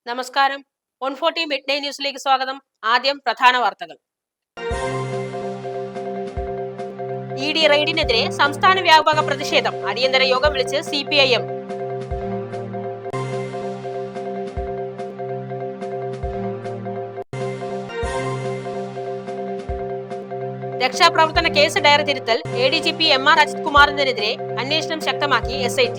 നമസ്കാരം. 140 mid day ന്യൂസിലേക്ക് സ്വാഗതം. ആദ്യം പ്രധാന വാർത്തകൾ. ഇ ഡി റെയ്ഡിനെതിരെ സംസ്ഥാന വ്യാപക പ്രതിഷേധം. അടിയന്തര യോഗം വിളിച്ച് CPIM. രക്ഷാപ്രവർത്തന കേസ് ഡയറി തിരുത്തൽ. ADGP MR അജിത് കുമാറിനെതിരെ അന്വേഷണം ശക്തമാക്കി SIT.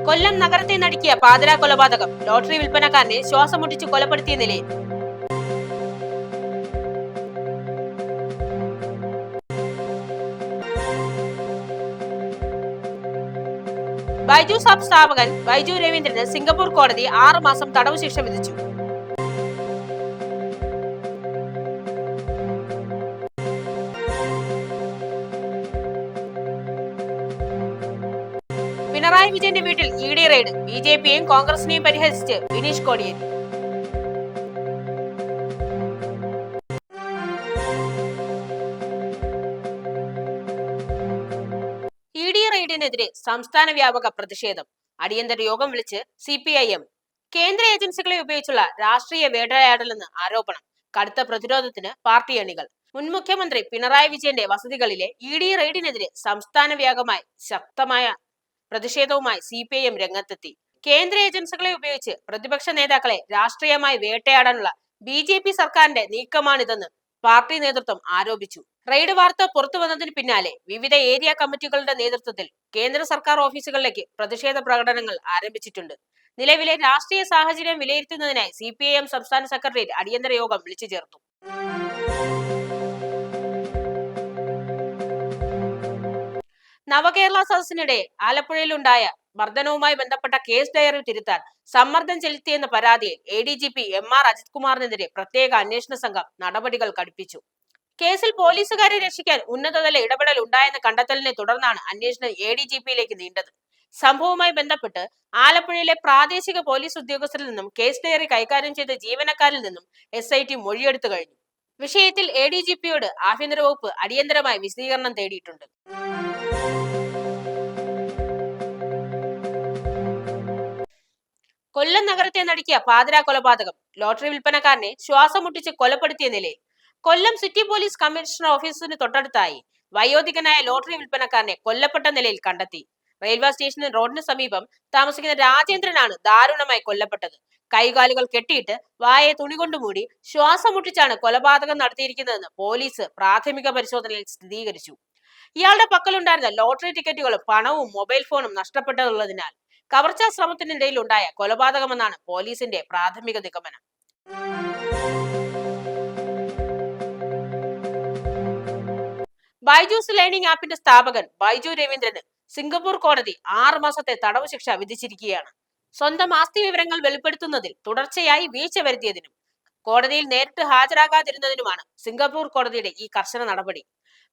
കൊല്ലം നഗരത്തെ നടുക്കിയ പാതിരാ കൊലപാതകം. ലോട്ടറി വിൽപ്പനക്കാരനെ ശ്വാസം മുട്ടിച്ച് കൊലപ്പെടുത്തിയ നിലയിൽ. ബൈജൂസ് ആപ്പ് സ്ഥാപകൻ ബൈജു രവീന്ദ്രന് സിംഗപ്പൂർ കോടതി 6 മാസം തടവ് ശിക്ഷ വിധിച്ചു. പിണറായി വിജയന്റെ വീട്ടിൽ ED റെയ്ഡ്. BJPയെയും കോൺഗ്രസിനെയും പരിഹസിച്ച് ബിനീഷ് കോടിയേരി. ED റെയ്ഡിനെതിരെ സംസ്ഥാന വ്യാപക പ്രതിഷേധം. അടിയന്തര യോഗം വിളിച്ച് CPIM. കേന്ദ്ര ഏജൻസികളെ ഉപയോഗിച്ചുള്ള രാഷ്ട്രീയ വേട്ടയാടലെന്ന് ആരോപണം. കടുത്ത പ്രതിരോധത്തിന് പാർട്ടി അണികൾ. മുൻ മുഖ്യമന്ത്രി പിണറായി വിജയന്റെ വസതികളിലെ ED റെയ്ഡിനെതിരെ സംസ്ഥാന വ്യാപകമായി ശക്തമായ പ്രതിഷേധവുമായി CPIM രംഗത്തെത്തി. കേന്ദ്ര ഏജൻസികളെ ഉപയോഗിച്ച് പ്രതിപക്ഷ നേതാക്കളെ രാഷ്ട്രീയമായി വേട്ടയാടാനുള്ള BJP സർക്കാരിന്റെ നീക്കമാണിതെന്ന് പാർട്ടി നേതൃത്വം ആരോപിച്ചു. റെയ്ഡ് വാർത്ത പുറത്തു വന്നതിന് പിന്നാലെ വിവിധ ഏരിയ കമ്മിറ്റികളുടെ നേതൃത്വത്തിൽ കേന്ദ്ര സർക്കാർ ഓഫീസുകളിലേക്ക് പ്രതിഷേധ പ്രകടനങ്ങൾ ആരംഭിച്ചിട്ടുണ്ട്. നിലവിലെ രാഷ്ട്രീയ സാഹചര്യം വിലയിരുത്തുന്നതിനായി CPIM സംസ്ഥാന സെക്രട്ടേറിയറ്റ് അടിയന്തര യോഗം വിളിച്ചു ചേർത്തു. നവകേരള സദസ്സിനിടെ ആലപ്പുഴയിലുണ്ടായ മർദ്ദനവുമായി ബന്ധപ്പെട്ട കേസ് ഡയറി തിരുത്താൻ സമ്മർദ്ദം ചെലുത്തിയെന്ന പരാതിയിൽ ADGP MR അജിത് കുമാറിനെതിരെ പ്രത്യേക അന്വേഷണ സംഘം നടപടികൾ കടുപ്പിച്ചു. കേസിൽ പോലീസുകാരെ രക്ഷിക്കാൻ ഉന്നതതല ഇടപെടൽ ഉണ്ടായെന്ന കണ്ടെത്തലിനെ തുടർന്നാണ് അന്വേഷണം ADGPയിലേക്ക് നീണ്ടത്. സംഭവവുമായി ബന്ധപ്പെട്ട് ആലപ്പുഴയിലെ പ്രാദേശിക പോലീസ് ഉദ്യോഗസ്ഥരിൽ നിന്നും കേസ് ഡയറി കൈകാര്യം ചെയ്ത ജീവനക്കാരിൽ നിന്നും SIT മൊഴിയെടുത്തു കഴിഞ്ഞു. വിഷയത്തിൽ ADGPയോട് ആഭ്യന്തര വകുപ്പ് അടിയന്തരമായി വിശദീകരണം തേടിയിട്ടുണ്ട്. കൊല്ലം നഗരത്തെ നടുക്കിയ പാതിരാ കൊലപാതകം. ലോട്ടറി വിൽപ്പനക്കാരനെ ശ്വാസം മുട്ടിച്ച് കൊലപ്പെടുത്തിയ നിലയിൽ. കൊല്ലം സിറ്റി പോലീസ് കമ്മീഷണർ ഓഫീസിന് തൊട്ടടുത്തായി വയോധികനായ ലോട്ടറി വിൽപ്പനക്കാരനെ കൊല്ലപ്പെട്ട നിലയിൽ കണ്ടെത്തി. റെയിൽവേ സ്റ്റേഷന് റോഡിന് സമീപം താമസിക്കുന്ന രാജേന്ദ്രനാണ് ദാരുണമായി കൊല്ലപ്പെട്ടത്. കൈകാലുകൾ കെട്ടിയിട്ട് വായെ തുണികൊണ്ട് മൂടി ശ്വാസം മുട്ടിച്ചാണ് കൊലപാതകം നടത്തിയിരിക്കുന്നതെന്ന് പോലീസ് പ്രാഥമിക പരിശോധനയിൽ സ്ഥിരീകരിച്ചു. ഇയാളുടെ പക്കലുണ്ടായിരുന്ന ലോട്ടറി ടിക്കറ്റുകളും പണവും മൊബൈൽ ഫോണും നഷ്ടപ്പെട്ടതുള്ളതിനാൽ കവർച്ചാ ശ്രമത്തിനിടയിൽ ഉണ്ടായ കൊലപാതകമെന്നാണ് പോലീസിന്റെ പ്രാഥമിക നിഗമനം. ബൈജൂസ് ലേണിംഗ് ആപ്പിന്റെ സ്ഥാപകൻ ബൈജു രവീന്ദ്രന് സിംഗപ്പൂർ കോടതി 6 മാസത്തെ തടവ് ശിക്ഷ വിധിച്ചിരിക്കുകയാണ്. സ്വന്തം ആസ്തി വിവരങ്ങൾ വെളിപ്പെടുത്തുന്നതിൽ തുടർച്ചയായി വീഴ്ച വരുത്തിയതിനും കോടതിയിൽ നേരിട്ട് ഹാജരാകാതിരുന്നതിനുമാണ് സിംഗപ്പൂർ കോടതിയുടെ ഈ കർശന നടപടി.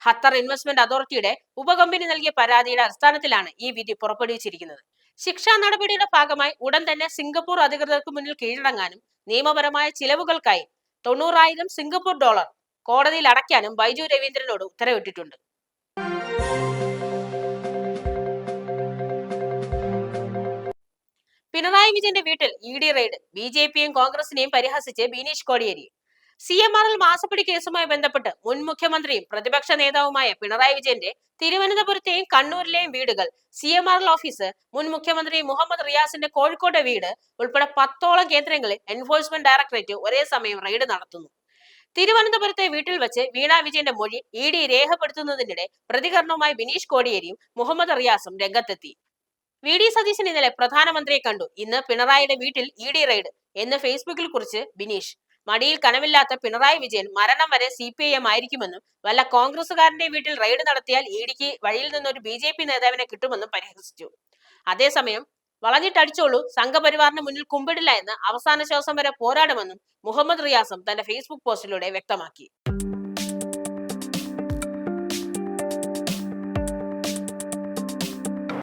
ഖത്തർ ഇൻവെസ്റ്റ്മെന്റ് അതോറിറ്റിയുടെ ഉപകമ്പനി നൽകിയ പരാതിയുടെ അടിസ്ഥാനത്തിലാണ് ഈ വിധി പുറപ്പെടുവിച്ചിരിക്കുന്നത്. ശിക്ഷാ നടപടിയുടെ ഭാഗമായി ഉടൻ തന്നെ സിംഗപ്പൂർ അധികൃതർക്ക് മുന്നിൽ കീഴടങ്ങാനും നിയമപരമായ ചിലവുകൾക്കായി 90,000 സിംഗപ്പൂർ ഡോളർ കോടതിയിൽ അടയ്ക്കാനും ബൈജു രവീന്ദ്രനോട് ഉത്തരവിട്ടിട്ടുണ്ട്. പിണറായി വിജയന്റെ വീട്ടിൽ ED റെയ്ഡ്. BJPയെയും കോൺഗ്രസിനെയും പരിഹസിച്ച് ബിനീഷ് കോടിയേരി. CMRL മാസപ്പടി കേസുമായി ബന്ധപ്പെട്ട് മുൻ മുഖ്യമന്ത്രിയും പ്രതിപക്ഷ നേതാവുമായ പിണറായി വിജയന്റെ തിരുവനന്തപുരത്തെയും കണ്ണൂരിലെയും വീടുകൾ, CMRL ഓഫീസ്, മുൻ മുഖ്യമന്ത്രി മുഹമ്മദ് റിയാസിന്റെ കോഴിക്കോട്ടെ വീട് ഉൾപ്പെടെ 10ഓളം കേന്ദ്രങ്ങളിൽ എൻഫോഴ്സ്മെന്റ് ഡയറക്ടറേറ്റ് ഒരേ സമയം റെയ്ഡ് നടത്തുന്നു. തിരുവനന്തപുരത്തെ വീട്ടിൽ വെച്ച് വീണ വിജയന്റെ മൊഴി ED രേഖപ്പെടുത്തുന്നതിനിടെ പ്രതികരണവുമായി ബിനീഷ് കോടിയേരിയും മുഹമ്മദ് റിയാസും രംഗത്തെത്തി. VD സതീശൻ ഇന്നലെ പ്രധാനമന്ത്രിയെ കണ്ടു. ഇന്ന് പിണറായിയുടെ വീട്ടിൽ ED റെയ്ഡ് എന്ന് ഫേസ്ബുക്കിൽ കുറിച്ച് ബിനീഷ്. മടിയിൽ കനമില്ലാത്ത പിണറായി വിജയൻ മരണം വരെ CPIM ആയിരിക്കുമെന്നും വല്ല കോൺഗ്രസുകാരന്റെ വീട്ടിൽ റെയ്ഡ് നടത്തിയാൽ EDക്ക് വഴിയിൽ നിന്നൊരു BJP നേതാവിനെ കിട്ടുമെന്നും പരിഹസിച്ചു. അതേസമയം വളഞ്ഞിട്ടടിച്ചോളൂ, സംഘപരിവാറിന് മുന്നിൽ കുമ്പിടില്ല എന്ന് അവസാന ശ്വാസം വരെ പോരാടുമെന്നും മുഹമ്മദ് റിയാസും തന്റെ ഫേസ്ബുക്ക് പോസ്റ്റിലൂടെ വ്യക്തമാക്കി.